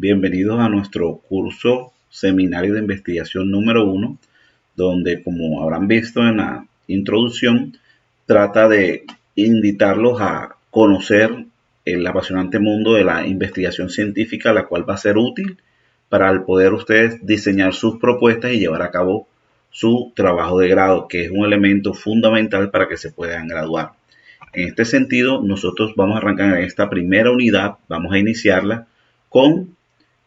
Bienvenidos a nuestro curso seminario de investigación número 1, donde, como habrán visto en la introducción, trata de invitarlos a conocer el apasionante mundo de la investigación científica, la cual va a ser útil para el poder ustedes diseñar sus propuestas y llevar a cabo su trabajo de grado, que es un elemento fundamental para que se puedan graduar. En este sentido, nosotros vamos a arrancar en esta primera unidad, vamos a iniciarla con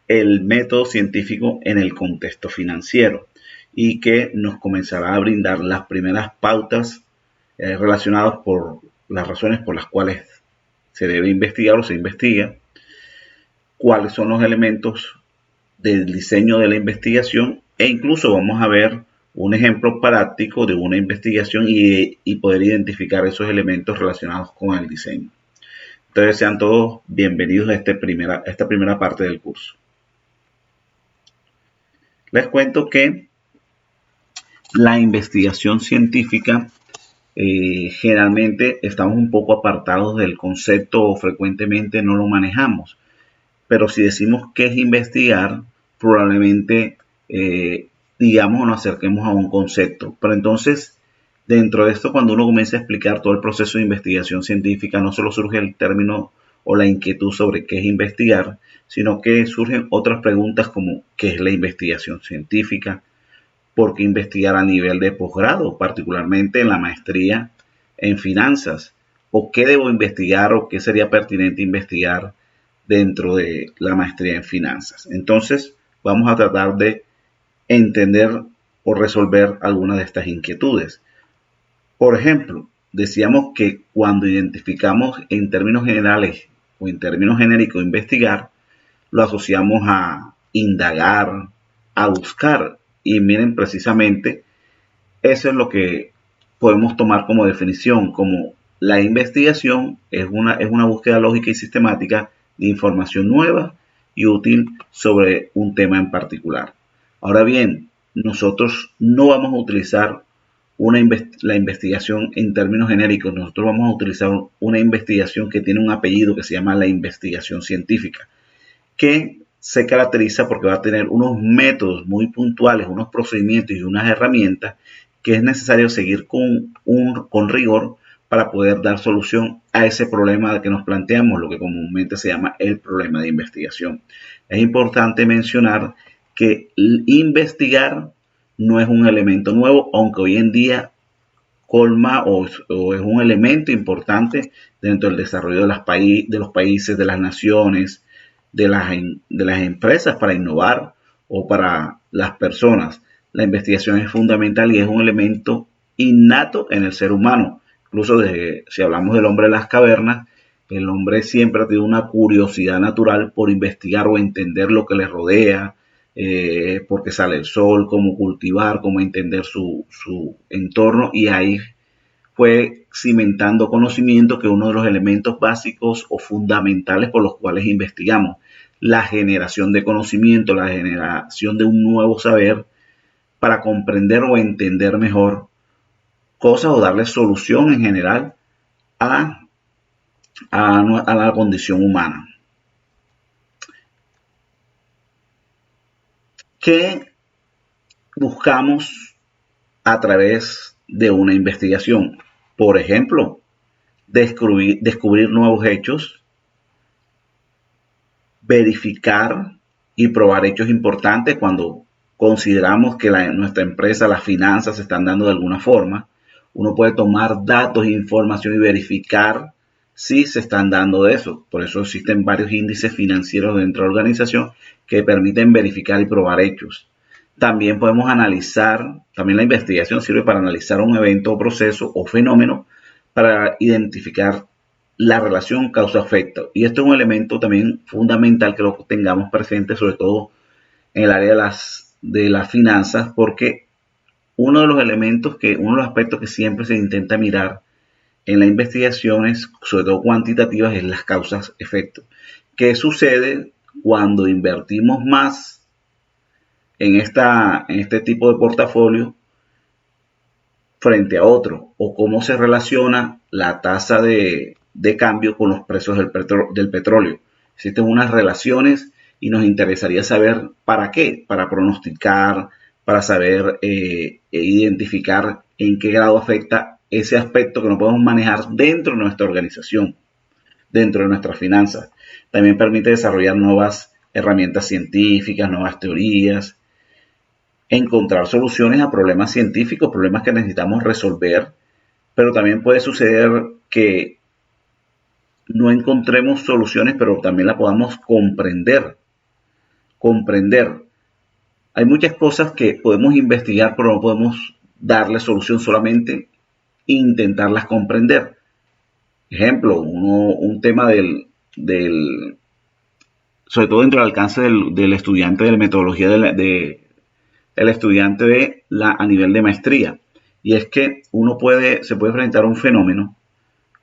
el método científico en el contexto financiero y que nos comenzará a brindar las primeras pautas relacionadas por las razones por las cuales se debe investigar o se investiga, cuáles son los elementos del diseño de la investigación e incluso vamos a ver un ejemplo práctico de una investigación y poder identificar esos elementos relacionados con el diseño. Entonces sean todos bienvenidos a esta primera parte del curso. Les cuento que la investigación científica generalmente estamos un poco apartados del concepto o frecuentemente no lo manejamos. Pero si decimos qué es investigar, probablemente digamos o nos acerquemos a un concepto. Pero entonces, dentro de esto, cuando uno comienza a explicar todo el proceso de investigación científica, no solo surge el término o la inquietud sobre qué es investigar, sino que surgen otras preguntas como qué es la investigación científica, por qué investigar a nivel de posgrado, particularmente en la maestría en finanzas, o qué debo investigar o qué sería pertinente investigar dentro de la maestría en finanzas. Entonces, vamos a tratar de entender o resolver algunas de estas inquietudes. Por ejemplo, decíamos que cuando identificamos en términos generales o en términos genéricos investigar, lo asociamos a indagar, a buscar. Y miren, precisamente, eso es lo que podemos tomar como definición, como la investigación es una búsqueda lógica y sistemática de información nueva y útil sobre un tema en particular. Ahora bien, nosotros no vamos a utilizar la investigación en términos genéricos, nosotros vamos a utilizar una investigación que tiene un apellido que se llama la investigación científica, que se caracteriza porque va a tener unos métodos muy puntuales, unos procedimientos y unas herramientas que es necesario seguir con rigor para poder dar solución a ese problema que nos planteamos, lo que comúnmente se llama el problema de investigación. Es importante mencionar que investigar no es un elemento nuevo, aunque hoy en día colma o es un elemento importante dentro del desarrollo de los países, de las naciones, de las empresas para innovar o para las personas. La investigación es fundamental y es un elemento innato en el ser humano. Incluso si hablamos del hombre de las cavernas, el hombre siempre ha tenido una curiosidad natural por investigar o entender lo que le rodea, por qué sale el sol, cómo cultivar, cómo entender su entorno, y ahí fue cimentando conocimiento, que es uno de los elementos básicos o fundamentales por los cuales investigamos. La generación de conocimiento, la generación de un nuevo saber para comprender o entender mejor cosas o darle solución en general a la condición humana. ¿Qué buscamos a través de una investigación? Por ejemplo, descubrir nuevos hechos, verificar y probar hechos importantes cuando consideramos que nuestra empresa, las finanzas se están dando de alguna forma. Uno puede tomar datos e información y verificar si se están dando de eso. Por eso existen varios índices financieros dentro de la organización que permiten verificar y probar hechos. También podemos analizar, también la investigación sirve para analizar un evento o proceso o fenómeno para identificar la relación causa-efecto. Y esto es un elemento también fundamental que lo tengamos presente, sobre todo en el área de las finanzas, porque uno de los aspectos que siempre se intenta mirar en las investigaciones, sobre todo cuantitativas, es las causas-efectos. ¿Qué sucede cuando invertimos más en este tipo de portafolio frente a otro? ¿O cómo se relaciona la tasa de cambio con los precios del petróleo? Existen unas relaciones y nos interesaría saber para qué, para pronosticar, para saber identificar en qué grado afecta ese aspecto que no podemos manejar dentro de nuestra organización, dentro de nuestras finanzas. También permite desarrollar nuevas herramientas científicas, nuevas teorías, encontrar soluciones a problemas científicos, problemas que necesitamos resolver, pero también puede suceder que no encontremos soluciones, pero también la podamos comprender. Comprender. Hay muchas cosas que podemos investigar, pero no podemos darle solución, solamente intentarlas comprender. Ejemplo, un tema sobre todo dentro del alcance del estudiante, de la metodología del estudiante a nivel de maestría. Y es que se puede enfrentar a un fenómeno,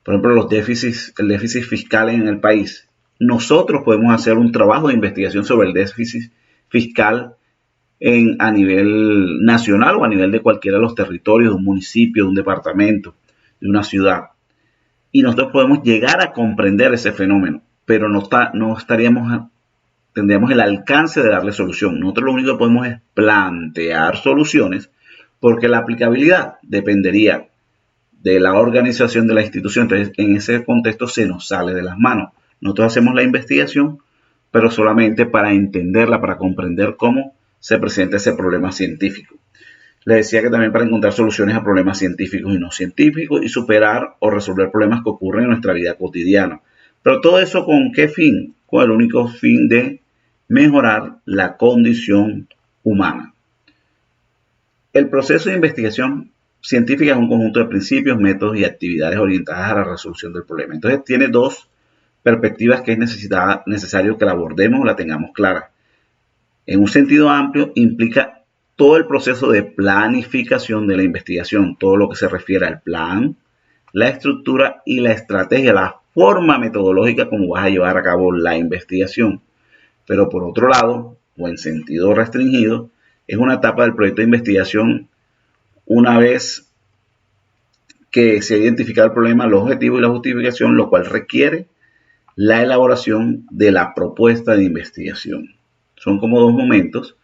por ejemplo, el déficit fiscal en el país. Nosotros podemos hacer un trabajo de investigación sobre el déficit fiscal a nivel nacional o a nivel de cualquiera de los territorios, de un municipio, de un departamento, de una ciudad. Y nosotros podemos llegar a comprender ese fenómeno, pero no tendríamos el alcance de darle solución. Nosotros lo único que podemos es plantear soluciones, porque la aplicabilidad dependería de la organización de la institución. Entonces, en ese contexto se nos sale de las manos. Nosotros hacemos la investigación, pero solamente para entenderla, para comprender cómo se presenta ese problema científico. Le decía que también para encontrar soluciones a problemas científicos y no científicos y superar o resolver problemas que ocurren en nuestra vida cotidiana. Pero todo eso, ¿con qué fin? Con el único fin de mejorar la condición humana. El proceso de investigación científica es un conjunto de principios, métodos y actividades orientadas a la resolución del problema. Entonces tiene dos perspectivas que es necesario que la abordemos o la tengamos clara. En un sentido amplio, implica todo el proceso de planificación de la investigación, todo lo que se refiere al plan, la estructura y la estrategia, la forma metodológica como vas a llevar a cabo la investigación. Pero por otro lado, o en sentido restringido, es una etapa del proyecto de investigación una vez que se ha identificado el problema, los objetivos y la justificación, lo cual requiere la elaboración de la propuesta de investigación. Son como dos momentos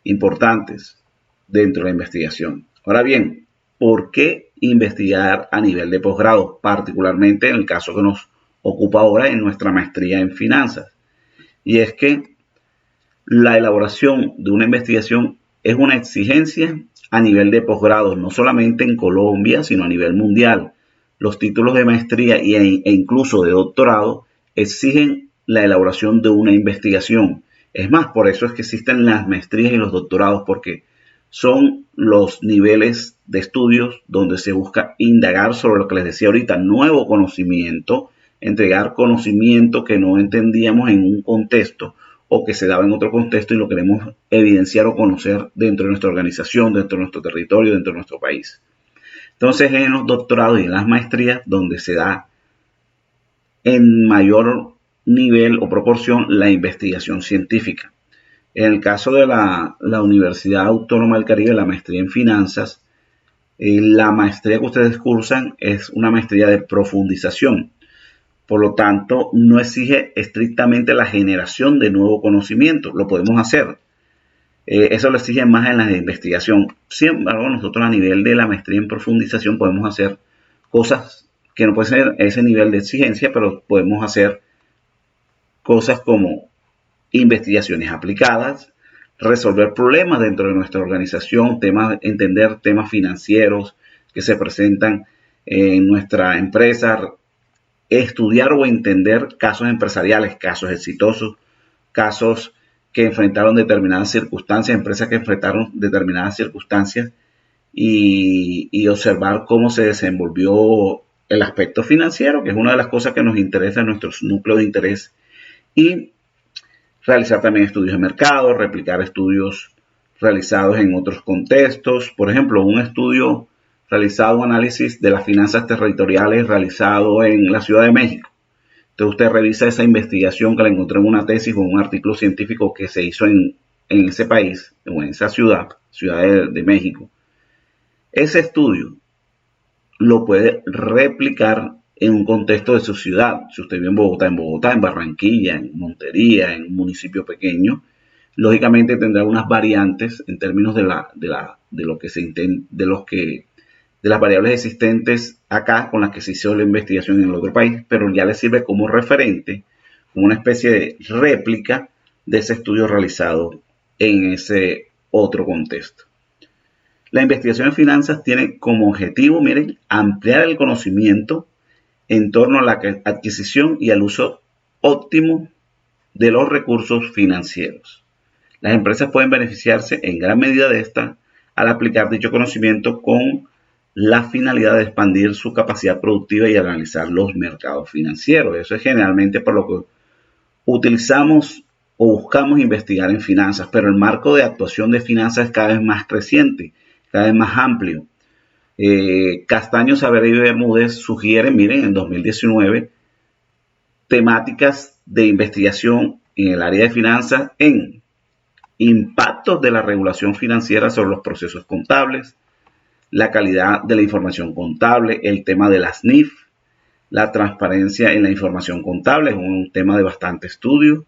importantes dentro de la investigación. Ahora bien, ¿por qué investigar a nivel de posgrado? Particularmente en el caso que nos ocupa ahora en nuestra maestría en finanzas. Y es que la elaboración de una investigación es una exigencia a nivel de posgrado, no solamente en Colombia, sino a nivel mundial. Los títulos de maestría e incluso de doctorado exigen la elaboración de una investigación. Es más, por eso es que existen las maestrías y los doctorados, porque son los niveles de estudios donde se busca indagar sobre lo que les decía ahorita, nuevo conocimiento, entregar conocimiento que no entendíamos en un contexto o que se daba en otro contexto y lo queremos evidenciar o conocer dentro de nuestra organización, dentro de nuestro territorio, dentro de nuestro país. Entonces, en los doctorados y en las maestrías donde se da en mayor nivel o proporción la investigación científica. En el caso de la Universidad Autónoma del Caribe, la maestría en finanzas, la maestría que ustedes cursan es una maestría de profundización. Por lo tanto, no exige estrictamente la generación de nuevo conocimiento. Lo podemos hacer. Eso lo exige más en la investigación. Sin embargo, nosotros a nivel de la maestría en profundización podemos hacer cosas que no pueden ser ese nivel de exigencia, pero podemos hacer cosas como investigaciones aplicadas, resolver problemas dentro de nuestra organización, entender temas financieros que se presentan en nuestra empresa, estudiar o entender casos empresariales, casos exitosos, casos que enfrentaron determinadas circunstancias, empresas que enfrentaron determinadas circunstancias y observar cómo se desenvolvió el aspecto financiero, que es una de las cosas que nos interesa en nuestros núcleos de interés, y realizar también estudios de mercado, replicar estudios realizados en otros contextos. Por ejemplo, un estudio realizado, un análisis de las finanzas territoriales realizado en la Ciudad de México. Entonces usted revisa esa investigación que la encontró en una tesis o un artículo científico que se hizo en ese país o en esa ciudad de México. Ese estudio lo puede replicar en un contexto de su ciudad. Si usted vive en Bogotá, en Barranquilla, en Montería, en un municipio pequeño, lógicamente tendrá unas variantes en términos de las variables existentes acá con las que se hizo la investigación en el otro país, pero ya le sirve como referente, como una especie de réplica de ese estudio realizado en ese otro contexto. La investigación en finanzas tiene como objetivo, miren, ampliar el conocimiento en torno a la adquisición y al uso óptimo de los recursos financieros. Las empresas pueden beneficiarse en gran medida de esta al aplicar dicho conocimiento con la finalidad de expandir su capacidad productiva y analizar los mercados financieros. Eso es generalmente por lo que utilizamos o buscamos investigar en finanzas, pero el marco de actuación de finanzas es cada vez más creciente, cada vez más amplio. Castaño, Saavedra y Bermúdez sugieren, miren, en 2019, temáticas de investigación en el área de finanzas en impactos de la regulación financiera sobre los procesos contables, la calidad de la información contable, el tema de las NIF, la transparencia en la información contable, es un tema de bastante estudio,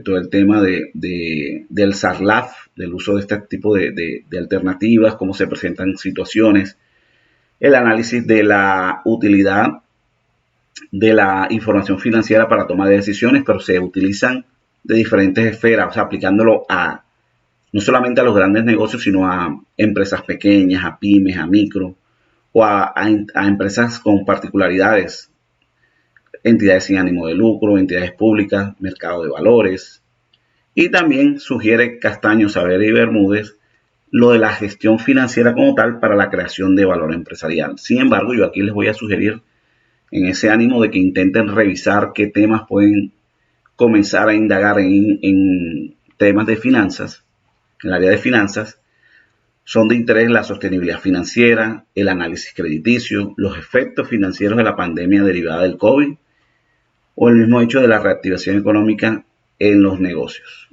todo el tema del SARLAF, del uso de este tipo de alternativas, cómo se presentan situaciones, el análisis de la utilidad de la información financiera para tomar decisiones, pero se utilizan de diferentes esferas, o sea, aplicándolo no solamente a los grandes negocios, sino a empresas pequeñas, a pymes, a micro, o a empresas con particularidades, entidades sin ánimo de lucro, entidades públicas, mercado de valores. Y también sugiere Castaño, Saavedra y Bermúdez lo de la gestión financiera como tal para la creación de valor empresarial. Sin embargo, yo aquí les voy a sugerir, en ese ánimo de que intenten revisar qué temas pueden comenzar a indagar en temas de finanzas, en el área de finanzas, son de interés la sostenibilidad financiera, el análisis crediticio, los efectos financieros de la pandemia derivada del COVID o el mismo hecho de la reactivación económica en los negocios.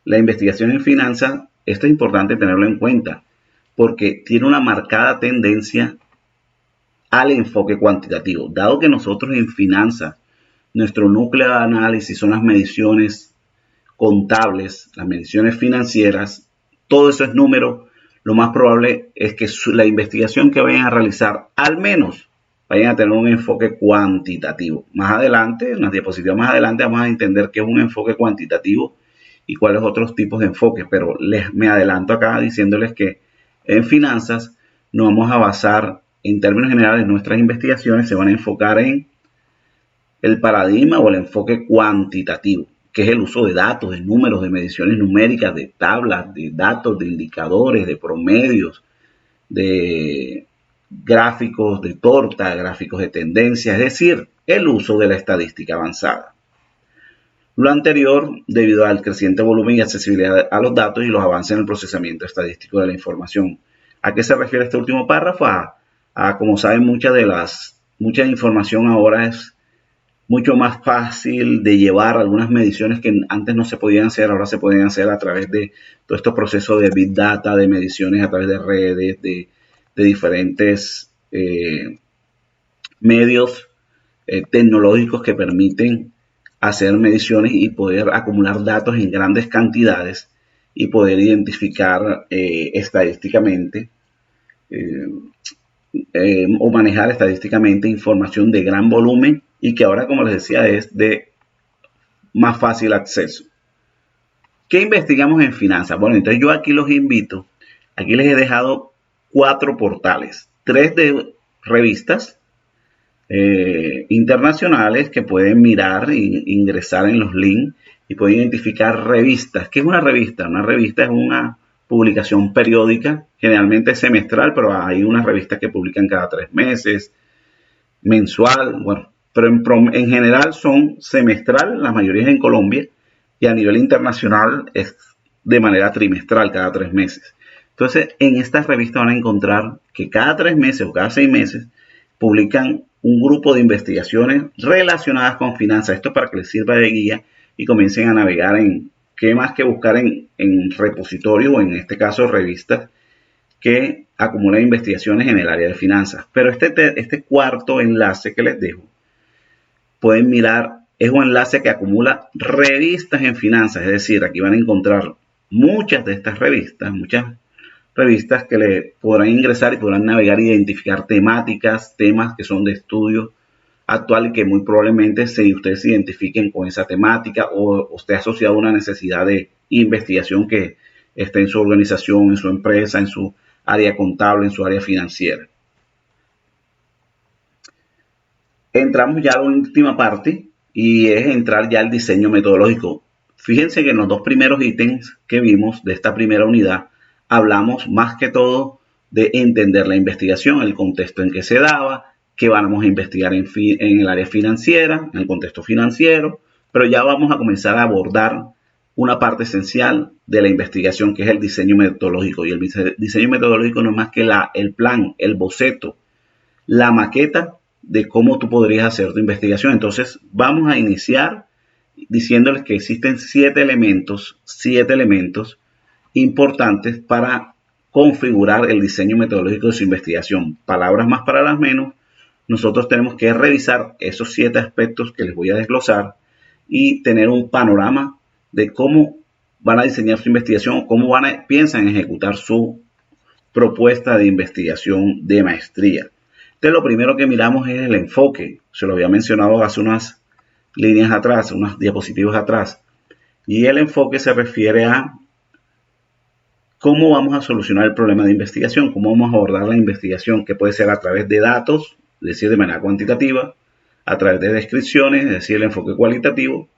La investigación en finanzas, esto es importante tenerlo en cuenta, porque tiene una marcada tendencia al enfoque cuantitativo. Dado que nosotros en finanzas, nuestro núcleo de análisis son las mediciones contables, las mediciones financieras, todo eso es número, lo más probable es que la investigación que vayan a realizar, al menos, vayan a tener un enfoque cuantitativo. Más adelante, en las diapositivas más adelante, vamos a entender qué es un enfoque cuantitativo y cuáles otros tipos de enfoques, pero me adelanto acá diciéndoles que en finanzas nos vamos a basar, en términos generales, nuestras investigaciones se van a enfocar en el paradigma o el enfoque cuantitativo, que es el uso de datos, de números, de mediciones numéricas, de tablas, de datos, de indicadores, de promedios, de gráficos de torta, gráficos de tendencia, es decir, el uso de la estadística avanzada. Lo anterior, debido al creciente volumen y accesibilidad a los datos y los avances en el procesamiento estadístico de la información. ¿A qué se refiere este último párrafo? Como saben, mucha información ahora es mucho más fácil de llevar. Algunas mediciones que antes no se podían hacer, ahora se pueden hacer a través de todos estos procesos de Big Data, de mediciones a través de redes, de diferentes medios tecnológicos que permiten hacer mediciones y poder acumular datos en grandes cantidades y poder identificar estadísticamente o manejar estadísticamente información de gran volumen y que ahora, como les decía, es de más fácil acceso. ¿Qué investigamos en finanzas? Bueno, entonces yo aquí los invito, aquí les he dejado 4 portales, 3 de revistas internacionales que pueden mirar e ingresar en los links y pueden identificar revistas. ¿Qué es una revista? Una revista es una publicación periódica, generalmente semestral, pero hay unas revistas que publican cada 3 meses, mensual, bueno, pero en general son semestral, la mayoría es en Colombia, y a nivel internacional es de manera trimestral, cada 3 meses. Entonces, en estas revistas van a encontrar que cada 3 meses o cada 6 meses publican un grupo de investigaciones relacionadas con finanzas. Esto para que les sirva de guía y comiencen a navegar en qué más que buscar en repositorios o en este caso revistas que acumulan investigaciones en el área de finanzas. Pero este cuarto enlace que les dejo, pueden mirar, es un enlace que acumula revistas en finanzas, es decir, aquí van a encontrar muchas de estas revistas, muchas revistas que le podrán ingresar y podrán navegar e identificar temáticas, temas que son de estudio actual y que muy probablemente ustedes se identifiquen con esa temática o esté asociado a una necesidad de investigación que esté en su organización, en su empresa, en su área contable, en su área financiera. Entramos ya a la última parte y es entrar ya al diseño metodológico. Fíjense que en los dos primeros ítems que vimos de esta primera unidad hablamos más que todo de entender la investigación, el contexto en que se daba, qué vamos a investigar en el área financiera, en el contexto financiero, pero ya vamos a comenzar a abordar una parte esencial de la investigación, que es el diseño metodológico. Y el diseño metodológico no es más que el plan, el boceto, la maqueta de cómo tú podrías hacer tu investigación. Entonces vamos a iniciar diciéndoles que existen 7 elementos importantes para configurar el diseño metodológico de su investigación. Palabras más, palabras menos. Nosotros tenemos que revisar esos 7 aspectos que les voy a desglosar y tener un panorama de cómo van a diseñar su investigación o cómo piensan ejecutar su propuesta de investigación de maestría. Entonces, lo primero que miramos es el enfoque. Se lo había mencionado hace unas líneas atrás, unas diapositivas atrás. Y el enfoque se refiere a cómo vamos a solucionar el problema de investigación, cómo vamos a abordar la investigación, que puede ser a través de datos, es decir, de manera cuantitativa, a través de descripciones, es decir, el enfoque cualitativo,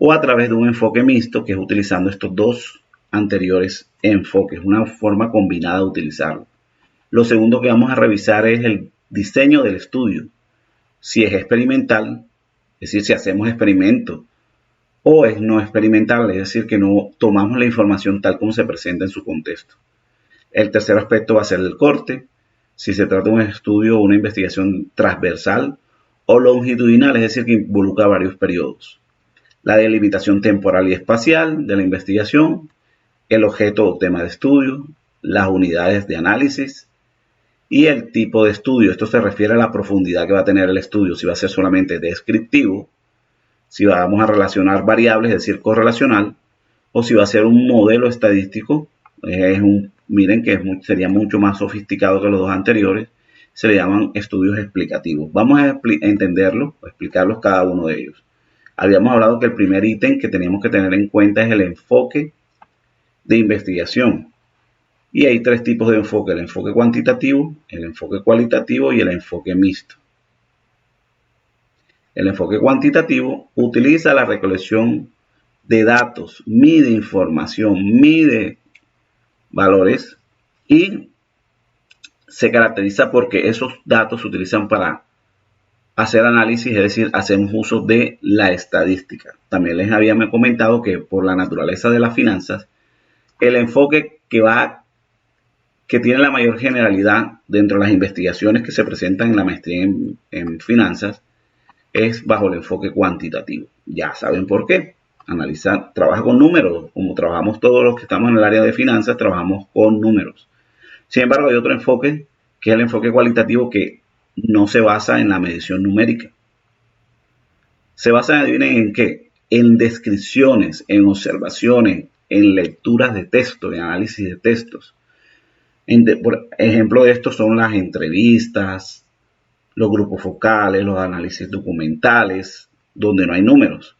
o a través de un enfoque mixto, que es utilizando estos dos anteriores enfoques, una forma combinada de utilizarlo. Lo segundo que vamos a revisar es el diseño del estudio, si es experimental, es decir, si hacemos experimentos, o es no experimental, es decir, que no tomamos la información tal como se presenta en su contexto. El tercer aspecto va a ser el corte, si se trata de un estudio o una investigación transversal o longitudinal, es decir, que involucra varios periodos. La delimitación temporal y espacial de la investigación, el objeto o tema de estudio, las unidades de análisis y el tipo de estudio. Esto se refiere a la profundidad que va a tener el estudio, si va a ser solamente descriptivo, si vamos a relacionar variables, es decir, correlacional, o si va a ser un modelo estadístico. Miren que sería mucho más sofisticado que los dos anteriores. Se le llaman estudios explicativos. Vamos a entenderlos, a explicarlos cada uno de ellos. Habíamos hablado que el primer ítem que tenemos que tener en cuenta es el enfoque de investigación. Y hay 3 tipos de enfoque: el enfoque cuantitativo, el enfoque cualitativo y el enfoque mixto. El enfoque cuantitativo utiliza la recolección de datos, mide información, mide valores y se caracteriza porque esos datos se utilizan para hacer análisis, es decir, hacemos uso de la estadística. También les había comentado que por la naturaleza de las finanzas, el enfoque que tiene la mayor generalidad dentro de las investigaciones que se presentan en la maestría en finanzas es bajo el enfoque cuantitativo. Ya saben por qué. Trabaja con números, como trabajamos todos los que estamos en el área de finanzas, trabajamos con números. Sin embargo, hay otro enfoque, que es el enfoque cualitativo, que no se basa en la medición numérica. Se basa, adivinen en qué, en descripciones, en observaciones, en lecturas de texto, en análisis de textos. Por ejemplo de esto son las entrevistas, los grupos focales, los análisis documentales, donde no hay números.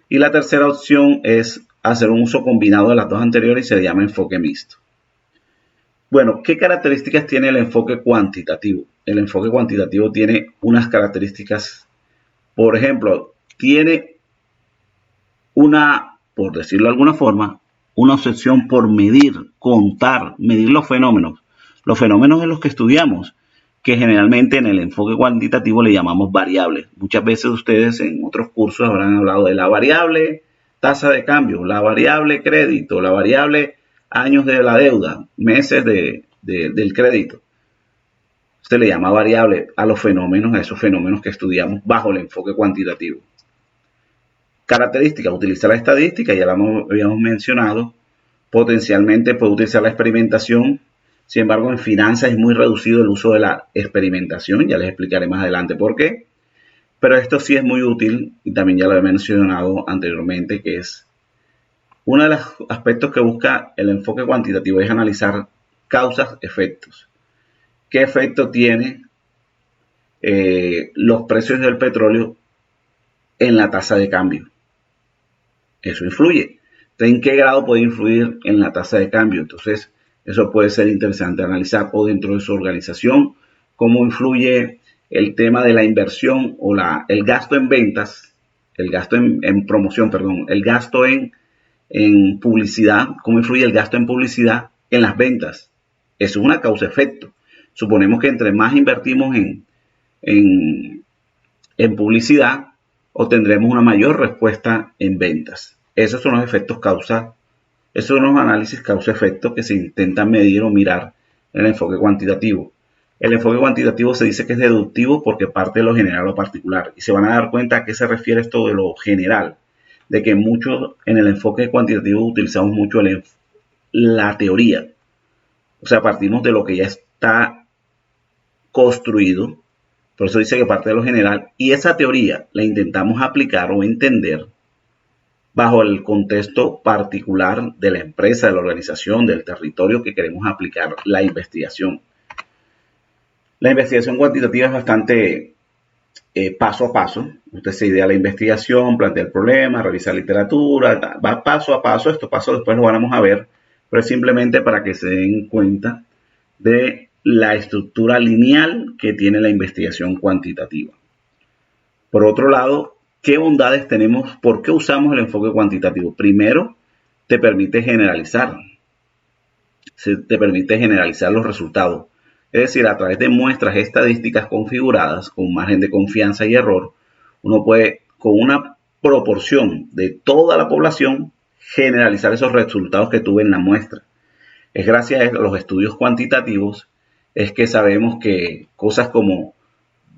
Y la tercera opción es hacer un uso combinado de las dos anteriores y se llama enfoque mixto. Bueno, ¿qué características tiene el enfoque cuantitativo? El enfoque cuantitativo tiene unas características, por ejemplo, tiene por decirlo de alguna forma, una obsesión por medir, contar, medir los fenómenos. Los fenómenos en los que estudiamos, que generalmente en el enfoque cuantitativo le llamamos variables. Muchas veces ustedes en otros cursos habrán hablado de la variable tasa de cambio, la variable crédito, la variable años de la deuda, meses del crédito. Se le llama variable a esos fenómenos que estudiamos bajo el enfoque cuantitativo. Características: utiliza la estadística, ya la habíamos mencionado. Potencialmente puede utilizar la experimentación Sin embargo, en finanzas es muy reducido el uso de la experimentación, ya les explicaré más adelante por qué. Pero esto sí es muy útil y también ya lo he mencionado anteriormente, que es uno de los aspectos que busca el enfoque cuantitativo es analizar causas, efectos. ¿Qué efecto tiene los precios del petróleo en la tasa de cambio? Eso influye. ¿En qué grado puede influir en la tasa de cambio? Entonces, eso puede ser interesante analizar. O dentro de su organización, cómo influye el tema de la inversión o el gasto en ventas, el gasto en promoción, perdón, el gasto en publicidad, cómo influye el gasto en publicidad en las ventas. Eso es una causa-efecto. Suponemos que entre más invertimos en, en publicidad, obtendremos una mayor respuesta en ventas. Esos son los efectos causa, esos son los análisis causa-efecto que se intentan medir o mirar en el enfoque cuantitativo. El enfoque cuantitativo se dice que es deductivo porque parte de lo general o particular. Y se van a dar cuenta a qué se refiere esto de lo general. De que mucho en el enfoque cuantitativo utilizamos mucho la teoría. O sea, partimos de lo que ya está construido. Por eso dice que parte de lo general. Y esa teoría la intentamos aplicar o entender bajo el contexto particular de la empresa, de la organización, del territorio que queremos aplicar la investigación. La investigación cuantitativa es bastante paso a paso. Usted se idea la investigación, plantea el problema, revisa literatura, va paso a paso. Estos pasos después lo vamos a ver, pero es simplemente para que se den cuenta de la estructura lineal que tiene la investigación cuantitativa. Por otro lado, ¿qué bondades tenemos? ¿Por qué usamos el enfoque cuantitativo? Primero, te permite generalizar. Te permite generalizar los resultados. Es decir, a través de muestras estadísticas configuradas con margen de confianza y error, uno puede, con una proporción de toda la población, generalizar esos resultados que tuve en la muestra. Es gracias a los estudios cuantitativos es que sabemos que cosas como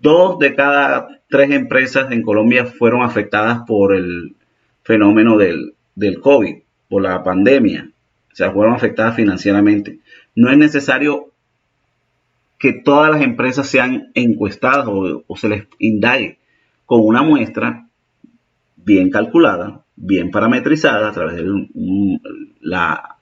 2 de cada 3 empresas en Colombia fueron afectadas por el fenómeno del COVID, por la pandemia. O sea, fueron afectadas financieramente. No es necesario que todas las empresas sean encuestadas o se les indague. Con una muestra bien calculada, bien parametrizada a través de la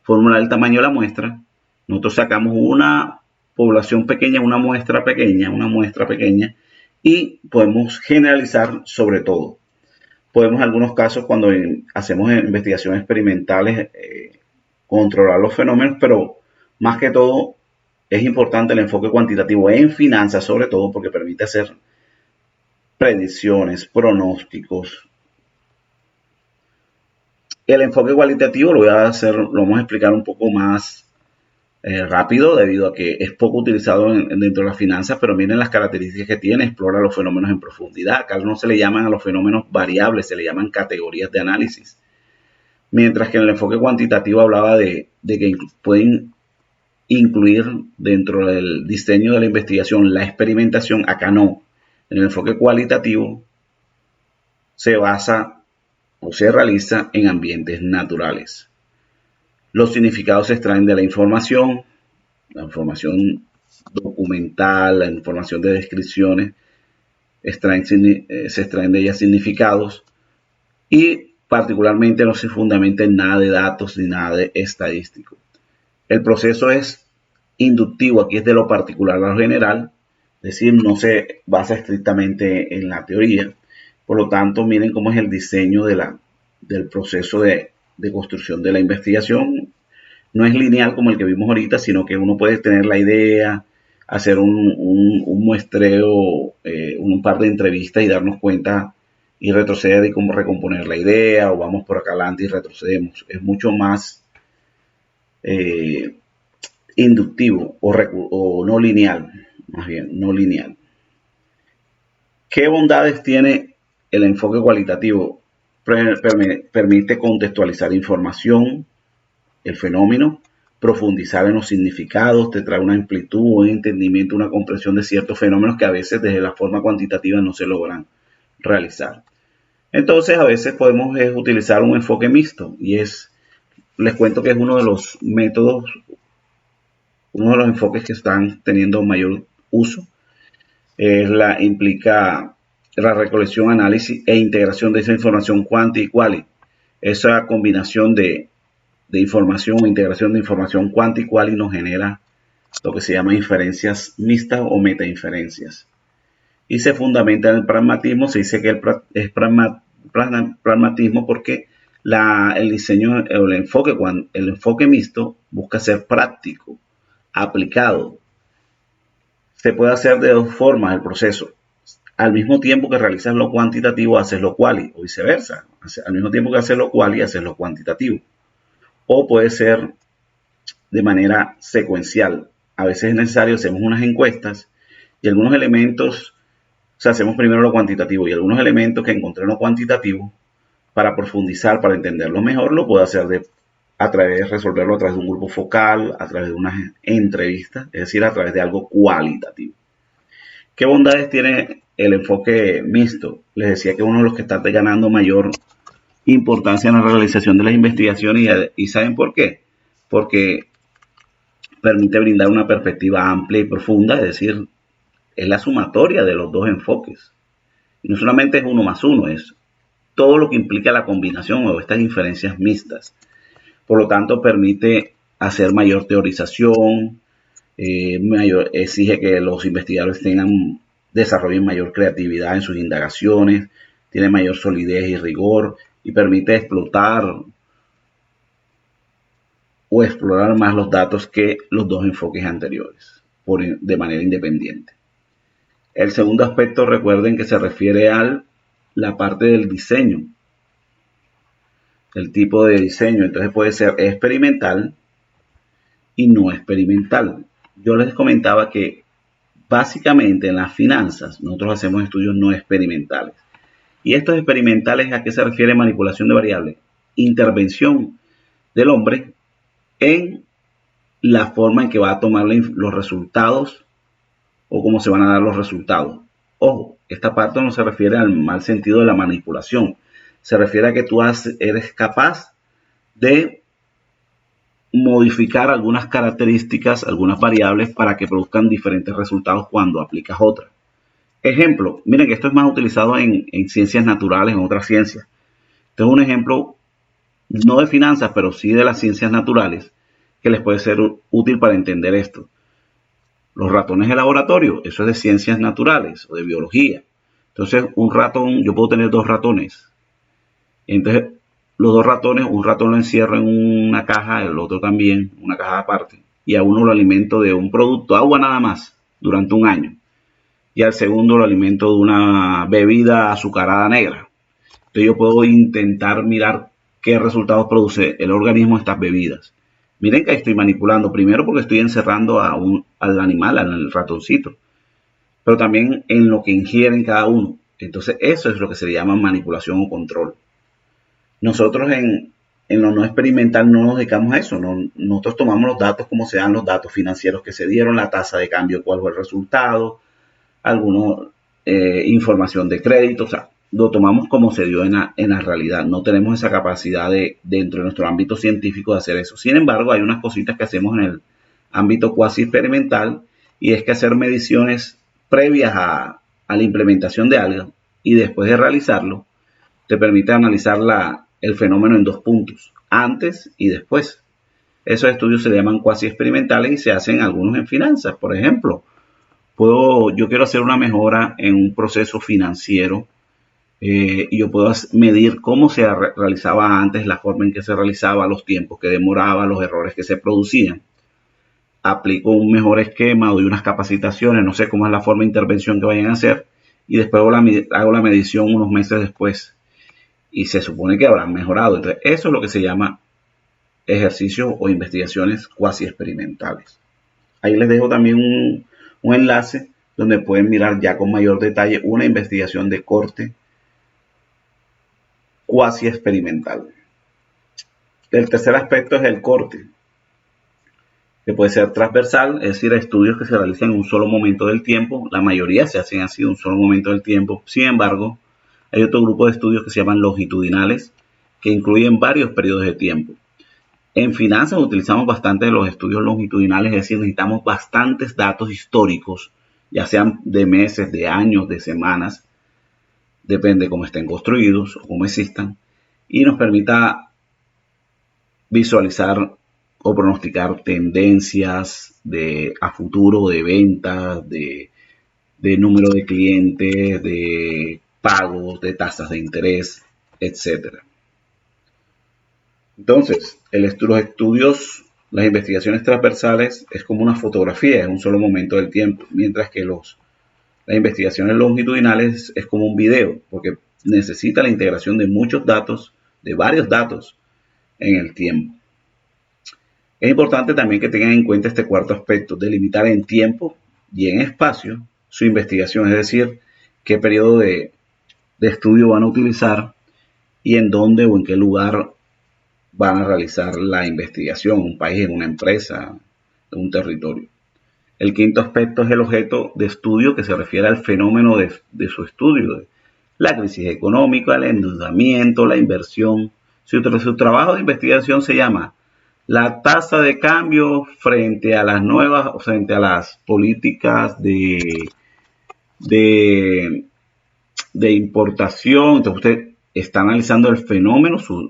fórmula del tamaño de la muestra, nosotros sacamos una población pequeña, una muestra pequeña y podemos generalizar sobre todo. Podemos en algunos casos cuando hacemos investigaciones experimentales controlar los fenómenos, pero más que todo es importante el enfoque cuantitativo en finanzas, sobre todo porque permite hacer predicciones, pronósticos. El enfoque cualitativo lo vamos a explicar un poco más rápido debido a que es poco utilizado dentro de las finanzas, pero miren las características que tiene, explora los fenómenos en profundidad. Acá no se le llaman a los fenómenos variables, se le llaman categorías de análisis. Mientras que en el enfoque cuantitativo hablaba de que pueden incluir dentro del diseño de la investigación la experimentación. Acá no. En el enfoque cualitativo se basa o se realiza en ambientes naturales. Los significados se extraen de la información documental, la información de descripciones, se extraen de ellas significados y particularmente no se fundamenta en nada de datos ni nada de estadístico. El proceso es inductivo, aquí es de lo particular a lo general, es decir, no se basa estrictamente en la teoría. Por lo tanto, miren cómo es el diseño del proceso de construcción de la investigación. No es lineal como el que vimos ahorita, sino que uno puede tener la idea, hacer un muestreo, un par de entrevistas y darnos cuenta y retroceder y cómo recomponer la idea, o vamos por acá adelante y retrocedemos. Es mucho más inductivo o no lineal, más bien, no lineal. ¿Qué bondades tiene el enfoque cualitativo? Permite contextualizar información, el fenómeno, profundizar en los significados, te trae una amplitud, un entendimiento, una comprensión de ciertos fenómenos que a veces desde la forma cuantitativa no se logran realizar. Entonces a veces podemos utilizar un enfoque mixto y les cuento que es uno de los métodos Uno de los enfoques que están teniendo mayor uso implica la recolección, análisis e integración de esa información quanti y quali. Esa combinación de información o integración de información quanti y quali nos genera lo que se llama inferencias mixtas o metainferencias. Y se fundamenta en el pragmatismo. Se dice que es pragmatismo porque el diseño, el enfoque mixto busca ser práctico, aplicado. Se puede hacer de dos formas el proceso. Al mismo tiempo que realizas lo cuantitativo, haces lo quali, o viceversa. Al mismo tiempo que haces lo quali, haces lo cuantitativo. O puede ser de manera secuencial. A veces es necesario, hacemos unas encuestas y algunos elementos, o sea, hacemos primero lo cuantitativo y algunos elementos que encontré en lo cuantitativo, para profundizar, para entenderlo mejor, lo puedo hacer resolverlo a través de un grupo focal, a través de unas entrevistas, es decir, a través de algo cualitativo. ¿Qué bondades tiene el enfoque mixto? Les decía que uno de los que está ganando mayor importancia en la realización de las investigaciones, y ¿saben por qué? Porque permite brindar una perspectiva amplia y profunda, es decir, es la sumatoria de los dos enfoques. Y no solamente es 1 más 1, es todo lo que implica la combinación o estas inferencias mixtas. Por lo tanto, permite hacer mayor teorización, exige que los investigadores desarrollen mayor creatividad en sus indagaciones, tiene mayor solidez y rigor y permite explotar o explorar más los datos que los dos enfoques anteriores de manera independiente. El segundo aspecto, recuerden que se refiere a la parte del diseño, el tipo de diseño. Entonces puede ser experimental y no experimental. Yo les comentaba que básicamente en las finanzas nosotros hacemos estudios no experimentales. Y estos experimentales, ¿a qué se refiere manipulación de variables? Intervención del hombre en la forma en que va a tomar los resultados o cómo se van a dar los resultados. Ojo, esta parte no se refiere al mal sentido de la manipulación. Se refiere a que tú eres capaz de modificar algunas características, algunas variables para que produzcan diferentes resultados cuando aplicas otras. Ejemplo, miren que esto es más utilizado en ciencias naturales, en otras ciencias. Este es un ejemplo no de finanzas, pero sí de las ciencias naturales, que les puede ser útil para entender esto. Los ratones de laboratorio, eso es de ciencias naturales o de biología. Entonces, un ratón, yo puedo tener 2 ratones. Entonces, los 2 ratones, un ratón lo encierro en una caja, el otro también, una caja aparte. Y a uno lo alimento de un producto, agua nada más, durante un año. Y al segundo lo alimento de una bebida azucarada negra. Entonces yo puedo intentar mirar qué resultados produce el organismo de estas bebidas. Miren que estoy manipulando, primero porque estoy encerrando al animal, al ratoncito, pero también en lo que ingieren cada uno. Entonces eso es lo que se llama manipulación o control. Nosotros en lo no experimental no nos dedicamos a eso. Nosotros tomamos los datos como se dan los datos financieros que se dieron, la tasa de cambio, cuál fue el resultado, alguna información de crédito, o sea, lo tomamos como se dio en la realidad. No tenemos esa capacidad dentro de nuestro ámbito científico de hacer eso. Sin embargo, hay unas cositas que hacemos en el ámbito cuasi experimental, y es que hacer mediciones previas a la implementación de algo y después de realizarlo te permite analizar el fenómeno en 2 puntos, antes y después. Esos estudios se llaman cuasi experimentales y se hacen algunos en finanzas. Por ejemplo, yo quiero hacer una mejora en un proceso financiero, y yo puedo medir cómo se realizaba antes, la forma en que se realizaba, los tiempos que demoraba, los errores que se producían. Aplico un mejor esquema, doy unas capacitaciones, no sé cómo es la forma de intervención que vayan a hacer, y después hago la medición unos meses después y se supone que habrán mejorado. Entonces, eso es lo que se llama ejercicios o investigaciones cuasi experimentales. Ahí les dejo también un enlace donde pueden mirar ya con mayor detalle una investigación de corte cuasi experimental. El tercer aspecto es el corte, que puede ser transversal, es decir, estudios que se realizan en un solo momento del tiempo. La mayoría se hacen así, en un solo momento del tiempo. Sin embargo, hay otro grupo de estudios que se llaman longitudinales, que incluyen varios periodos de tiempo. En finanzas utilizamos bastante los estudios longitudinales, es decir, necesitamos bastantes datos históricos, ya sean de meses, de años, de semanas, depende de cómo estén construidos o cómo existan, y nos permita visualizar o pronosticar tendencias a futuro de ventas, de número de clientes, de pagos, de tasas de interés, etcétera. Entonces, los estudios, las investigaciones transversales es como una fotografía, es un solo momento del tiempo, mientras que las investigaciones longitudinales es como un video, porque necesita la integración de muchos datos, de varios datos en el tiempo. Es importante también que tengan en cuenta este cuarto aspecto, delimitar en tiempo y en espacio su investigación, es decir, qué periodo de estudio van a utilizar y en dónde o en qué lugar van a realizar la investigación, un país, en una empresa, en un territorio. El quinto aspecto es el objeto de estudio, que se refiere al fenómeno de su estudio, la crisis económica, el endeudamiento, la inversión. Su trabajo de investigación se llama la tasa de cambio frente a las nuevas, frente a las políticas de, de importación. Entonces usted está analizando el fenómeno, su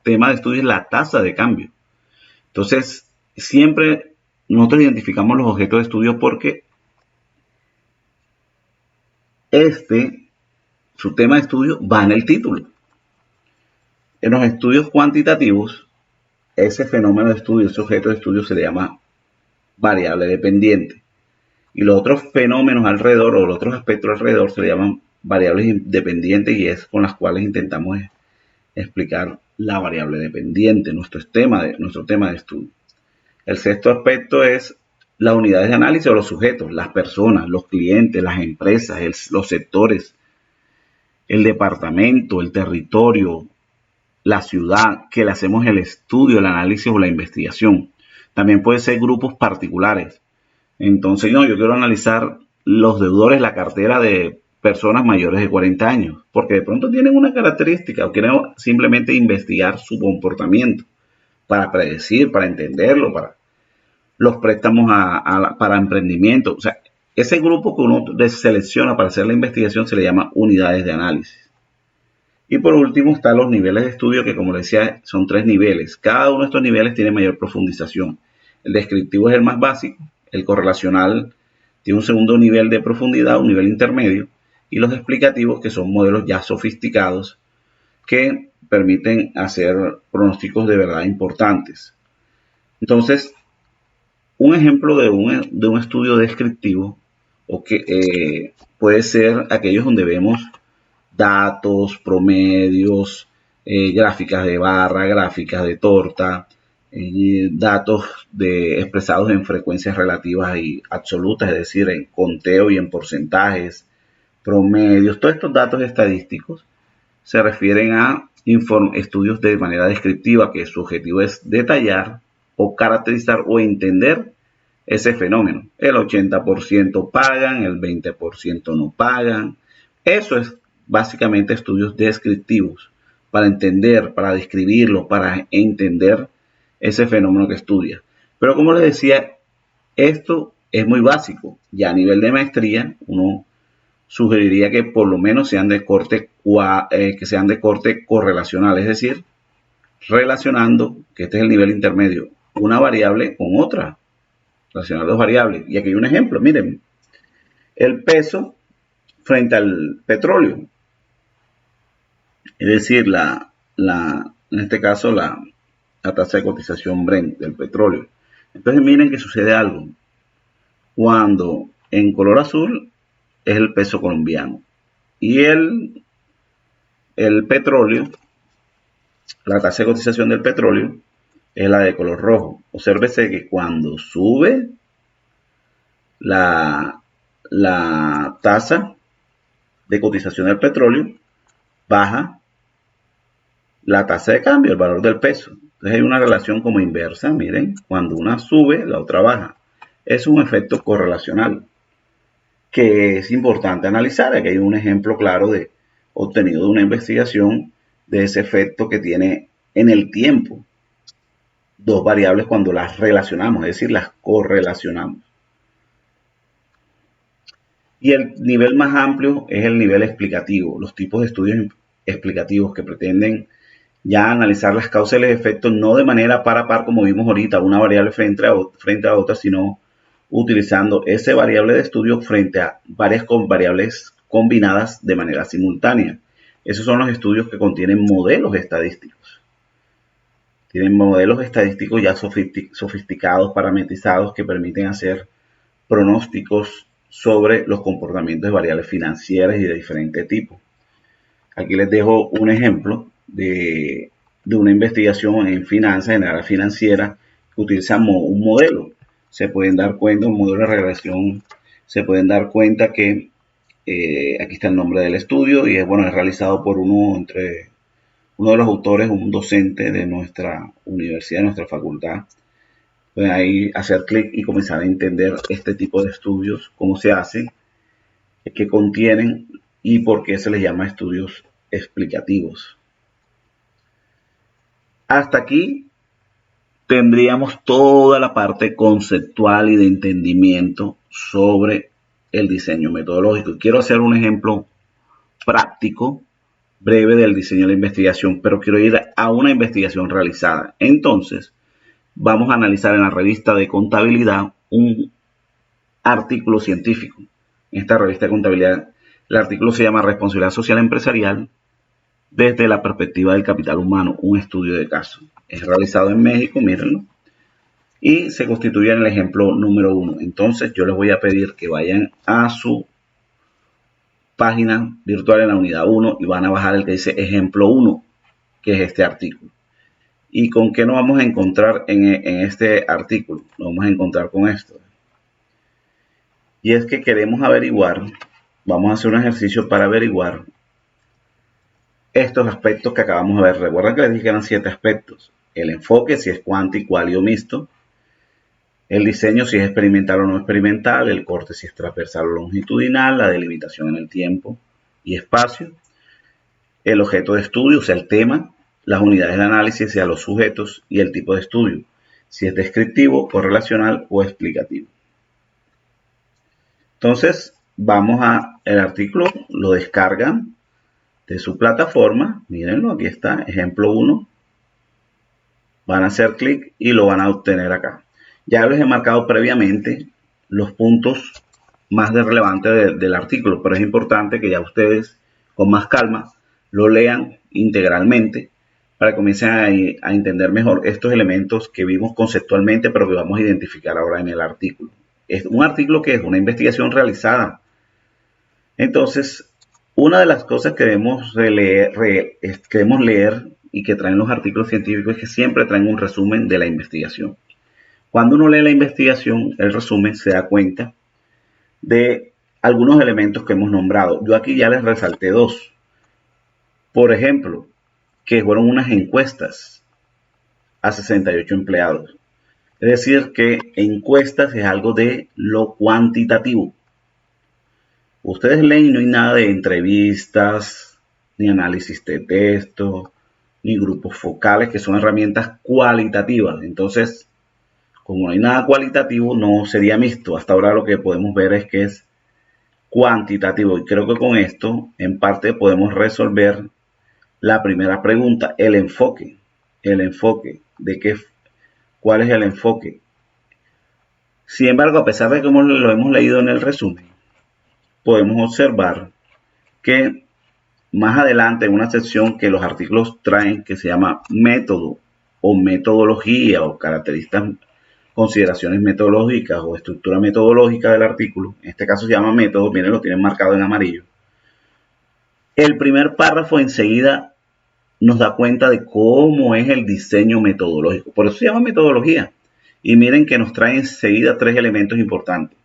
tema de estudio es la tasa de cambio. Entonces, siempre nosotros identificamos los objetos de estudio porque su tema de estudio va en el título. En los estudios cuantitativos, ese fenómeno de estudio, ese objeto de estudio se le llama variable dependiente. Y los otros fenómenos alrededor o los otros aspectos alrededor se le llaman variables independientes, y es con las cuales intentamos explicar la variable dependiente, nuestro tema de estudio. El sexto aspecto es las unidades de análisis o los sujetos, las personas, los clientes, las empresas, los sectores, el departamento, el territorio, la ciudad, que le hacemos el estudio, el análisis o la investigación. También puede ser grupos particulares. Entonces, no, yo quiero analizar los deudores, la cartera de personas mayores de 40 años, porque de pronto tienen una característica o quiero simplemente investigar su comportamiento para predecir, para entenderlo, para los préstamos para emprendimiento. O sea, ese grupo que uno selecciona para hacer la investigación se le llama unidades de análisis. Y por último están los niveles de estudio, que como les decía son 3 niveles. Cada uno de estos niveles tiene mayor profundización. El descriptivo es el más básico, el correlacional tiene un segundo nivel de profundidad, un nivel intermedio, y los explicativos, que son modelos ya sofisticados que permiten hacer pronósticos de verdad importantes. Entonces, un ejemplo de un estudio descriptivo puede ser aquellos donde vemos datos, promedios, gráficas de barra, gráficas de torta, datos expresados en frecuencias relativas y absolutas, es decir, en conteo y en porcentajes, promedios. Todos estos datos estadísticos se refieren a estudios de manera descriptiva, que su objetivo es detallar o caracterizar o entender ese fenómeno. El 80% pagan, el 20% no pagan. Eso es básicamente estudios descriptivos para entender, para describirlo, para entender ese fenómeno que estudia. Pero como les decía, esto es muy básico. Ya a nivel de maestría, uno sugeriría que por lo menos sean de corte correlacional, es decir, relacionando, que este es el nivel intermedio, una variable con otra, relacionar dos variables. Y aquí hay un ejemplo, miren, el peso frente al petróleo, es decir, en este caso la tasa de cotización Brent del petróleo. Entonces miren que sucede algo. Cuando en color azul es el peso colombiano y el petróleo, la tasa de cotización del petróleo es la de color rojo. Obsérvese que cuando sube la tasa de cotización del petróleo, baja la tasa de cambio, el valor del peso. Entonces hay una relación como inversa, miren, cuando una sube, la otra baja. Es un efecto correlacional que es importante analizar. Aquí hay un ejemplo claro obtenido de una investigación de ese efecto que tiene en el tiempo. dos variables cuando las relacionamos, es decir, las correlacionamos. Y el nivel más amplio es el nivel explicativo, los tipos de estudios explicativos que pretenden ya analizar las causas y los efectos no de manera par a par como vimos ahorita, una variable frente a otra, sino utilizando ese variable de estudio frente a varias variables combinadas de manera simultánea. Esos son los estudios que contienen modelos estadísticos. Tienen modelos estadísticos ya sofisticados, parametrizados, que permiten hacer pronósticos sobre los comportamientos de variables financieras y de diferente tipo. Aquí les dejo un ejemplo de una investigación en finanzas, general financiera, que utiliza un modelo. Se pueden dar cuenta, un modelo de regresión, se pueden dar cuenta que aquí está el nombre del estudio y es realizado por uno de los autores, un docente de nuestra universidad, de nuestra facultad. Pueden ahí hacer clic y comenzar a entender este tipo de estudios, cómo se hacen, qué contienen y por qué se les llama estudios explicativos. Hasta aquí tendríamos toda la parte conceptual y de entendimiento sobre el diseño metodológico. Quiero hacer un ejemplo práctico, breve del diseño de la investigación, pero quiero ir a una investigación realizada. Entonces, vamos a analizar en la revista de contabilidad un artículo científico. En esta revista de contabilidad, el artículo se llama Responsabilidad Social Empresarial desde la perspectiva del capital humano, un estudio de caso. Es realizado en México, mírenlo, y se constituye en el ejemplo número 1. Entonces, yo les voy a pedir que vayan a su página virtual en la unidad 1 y van a bajar el que dice ejemplo 1, que es este artículo. ¿Y con qué nos vamos a encontrar en este artículo? Nos vamos a encontrar con esto. Y es que queremos averiguar, vamos a hacer un ejercicio para averiguar estos aspectos que acabamos de ver. Recuerden que les dije que eran 7 aspectos. El enfoque, si es cuanti, cuali o mixto. El diseño, si es experimental o no experimental. El corte, si es transversal o longitudinal. La delimitación en el tiempo y espacio. El objeto de estudio, o sea, el tema. Las unidades de análisis, o sea, los sujetos. Y el tipo de estudio, si es descriptivo, correlacional o explicativo. Entonces, vamos el artículo, lo descargan de su plataforma. Mírenlo, aquí está, ejemplo 1. Van a hacer clic y lo van a obtener acá. Ya les he marcado previamente los puntos más relevantes del artículo, pero es importante que ya ustedes con más calma lo lean integralmente para que comiencen a entender mejor estos elementos que vimos conceptualmente, pero que vamos a identificar ahora en el artículo. Es un artículo que es una investigación realizada. Entonces, una de las cosas que debemos leer y que traen los artículos científicos es que siempre traen un resumen de la investigación. Cuando uno lee la investigación, el resumen, se da cuenta de algunos elementos que hemos nombrado. Yo aquí ya les resalté 2. Por ejemplo, que fueron unas encuestas a 68 empleados. Es decir, que encuestas es algo de lo cuantitativo. Ustedes leen y no hay nada de entrevistas, ni análisis de texto, ni grupos focales, que son herramientas cualitativas. Entonces, como no hay nada cualitativo, no sería mixto. Hasta ahora lo que podemos ver es que es cuantitativo. Y creo que con esto, en parte, podemos resolver la primera pregunta, el enfoque. El enfoque. ¿Cuál es el enfoque? Sin embargo, a pesar de que lo hemos leído en el resumen, podemos observar que más adelante en una sección que los artículos traen que se llama método o metodología o características, consideraciones metodológicas o estructura metodológica del artículo, en este caso se llama método, miren, lo tienen marcado en amarillo. El primer párrafo enseguida nos da cuenta de cómo es el diseño metodológico, por eso se llama metodología. Y miren que nos trae enseguida 3 elementos importantes.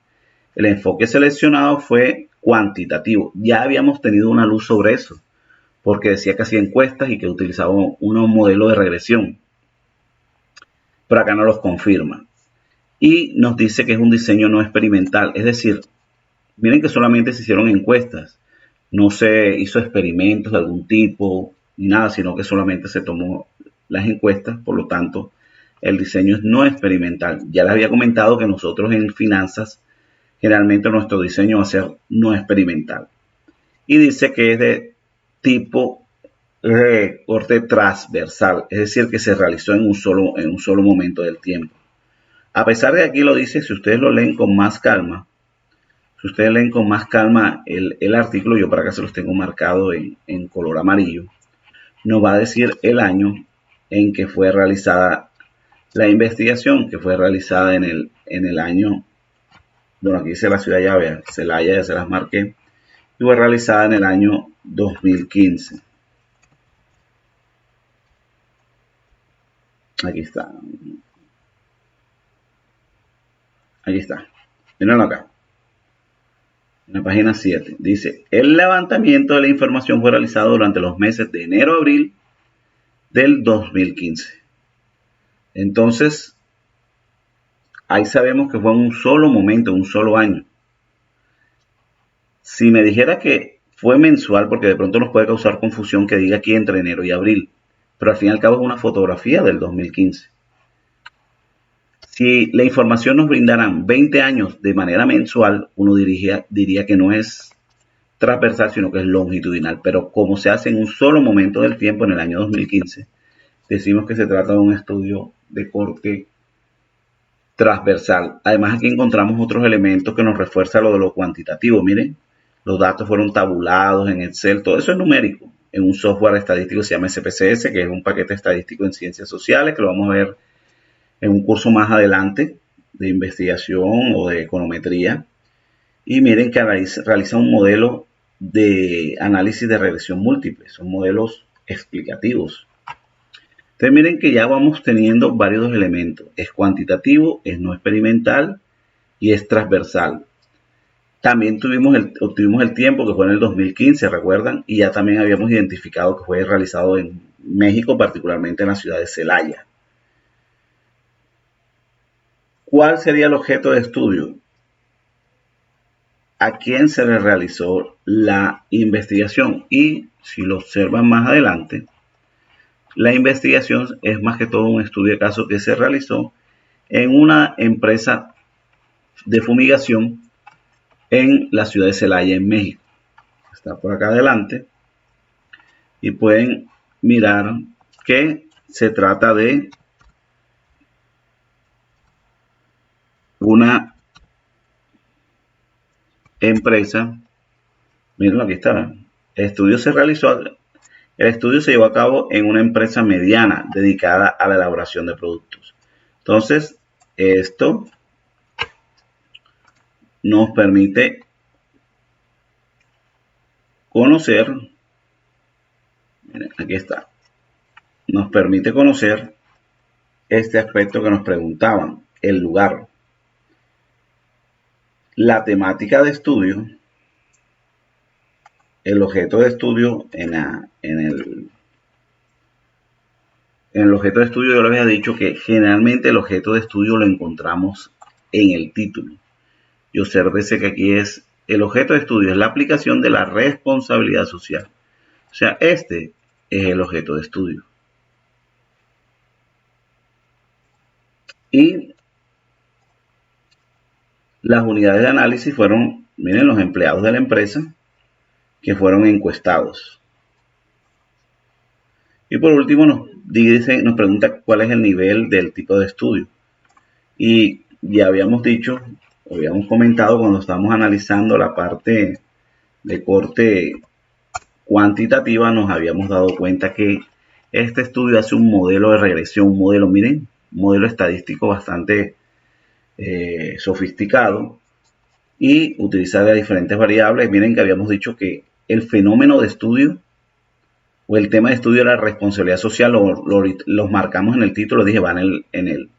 El enfoque seleccionado fue cuantitativo. Ya habíamos tenido una luz sobre eso, porque decía que hacía encuestas y que utilizaba un modelo de regresión. Pero acá no los confirma. Y nos dice que es un diseño no experimental. Es decir, miren que solamente se hicieron encuestas. No se hizo experimentos de algún tipo, ni nada, sino que solamente se tomó las encuestas. Por lo tanto, el diseño es no experimental. Ya les había comentado que nosotros en finanzas, generalmente nuestro diseño va a ser no experimental. Y dice que es de tipo corte transversal, es decir, que se realizó en un solo momento del tiempo. A pesar de que aquí lo dice, si ustedes lo leen con más calma, el artículo, yo para acá se los tengo marcado en color amarillo, nos va a decir el año en que fue realizada la investigación, que fue realizada en el año, bueno, aquí dice la ciudad ya, vean, Celaya, ya se las marqué, y fue realizada en el año 2015. Aquí está. Aquí está. Mírenlo acá. En la página 7. Dice, el levantamiento de la información fue realizado durante los meses de enero a abril del 2015. Entonces, ahí sabemos que fue en un solo momento, en un solo año. Si me dijera que fue mensual, porque de pronto nos puede causar confusión que diga aquí entre enero y abril, pero al fin y al cabo es una fotografía del 2015. Si la información nos brindaran 20 años de manera mensual, uno diría que no es transversal, sino que es longitudinal. Pero como se hace en un solo momento del tiempo, en el año 2015, decimos que se trata de un estudio de corte transversal. Además, aquí encontramos otros elementos que nos refuerzan lo de lo cuantitativo. Miren, los datos fueron tabulados en Excel, todo eso es numérico, en un software estadístico que se llama SPSS, que es un paquete estadístico en ciencias sociales, que lo vamos a ver en un curso más adelante de investigación o de econometría. Y miren que realiza un modelo de análisis de regresión múltiple, son modelos explicativos. Entonces miren que ya vamos teniendo varios elementos, es cuantitativo, es no experimental y es transversal. También obtuvimos el tiempo que fue en el 2015, ¿recuerdan? Y ya también habíamos identificado que fue realizado en México, particularmente en la ciudad de Celaya. ¿Cuál sería el objeto de estudio? ¿A quién se le realizó la investigación? Y si lo observan más adelante, la investigación es más que todo un estudio de caso que se realizó en una empresa de fumigación en la ciudad de Celaya, en México. Está por acá adelante. Y pueden mirar que se trata de una empresa. Miren, aquí está. El estudio se llevó a cabo en una empresa mediana dedicada a la elaboración de productos. Entonces, esto nos permite conocer, miren, aquí está, nos permite conocer este aspecto que nos preguntaban, el lugar, la temática de estudio, el objeto de estudio en el objeto de estudio yo les había dicho que generalmente el objeto de estudio lo encontramos en el título. Y obsérvese que aquí es el objeto de estudio, es la aplicación de la responsabilidad social. O sea, este es el objeto de estudio. Y las unidades de análisis fueron, miren, los empleados de la empresa que fueron encuestados. Y por último nos pregunta cuál es el nivel del tipo de estudio. Y ya habíamos dicho, habíamos comentado cuando estábamos analizando la parte de corte cuantitativa, nos habíamos dado cuenta que este estudio hace un modelo de regresión, miren, un modelo estadístico bastante sofisticado y utiliza diferentes variables. Miren que habíamos dicho que el fenómeno de estudio o el tema de estudio de la responsabilidad social los marcamos en el título, dije, van en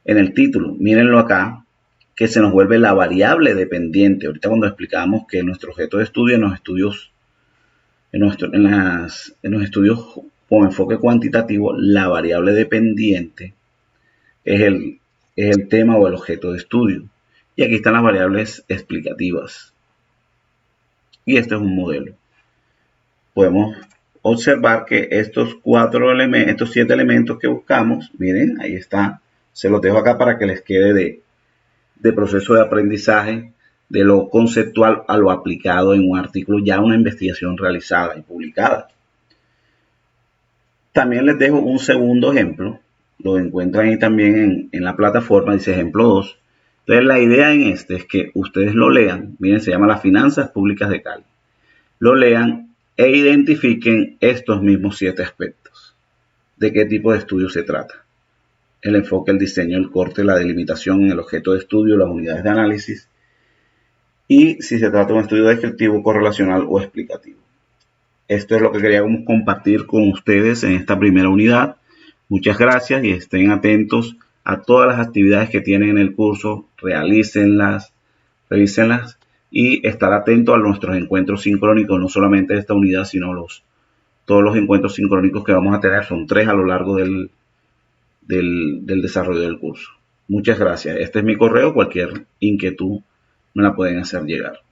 el título. Mírenlo acá, que se nos vuelve la variable dependiente. Ahorita cuando explicamos que nuestro objeto de estudio en los estudios con enfoque cuantitativo, la variable dependiente es el tema o el objeto de estudio. Y aquí están las variables explicativas. Y este es un modelo. Podemos observar que estos 7 elementos que buscamos, miren, ahí está, se los dejo acá para que les quede de proceso de aprendizaje, de lo conceptual a lo aplicado en un artículo, ya una investigación realizada y publicada. También les dejo un segundo ejemplo, lo encuentran ahí también en la plataforma, dice ejemplo 2. Entonces la idea en este es que ustedes lo lean, miren, se llama Las Finanzas Públicas de Cali, lo lean e identifiquen estos mismos 7 aspectos. ¿De qué tipo de estudio se trata? El enfoque, el diseño, el corte, la delimitación, el objeto de estudio, las unidades de análisis y si se trata de un estudio descriptivo, correlacional o explicativo. Esto es lo que queríamos compartir con ustedes en esta primera unidad. Muchas gracias y estén atentos a todas las actividades que tienen en el curso, realícenlas, revísenlas y estar atentos a nuestros encuentros sincrónicos, no solamente de esta unidad, sino todos los encuentros sincrónicos que vamos a tener, son 3 a lo largo del desarrollo del curso. Muchas gracias. Este es mi correo, cualquier inquietud me la pueden hacer llegar.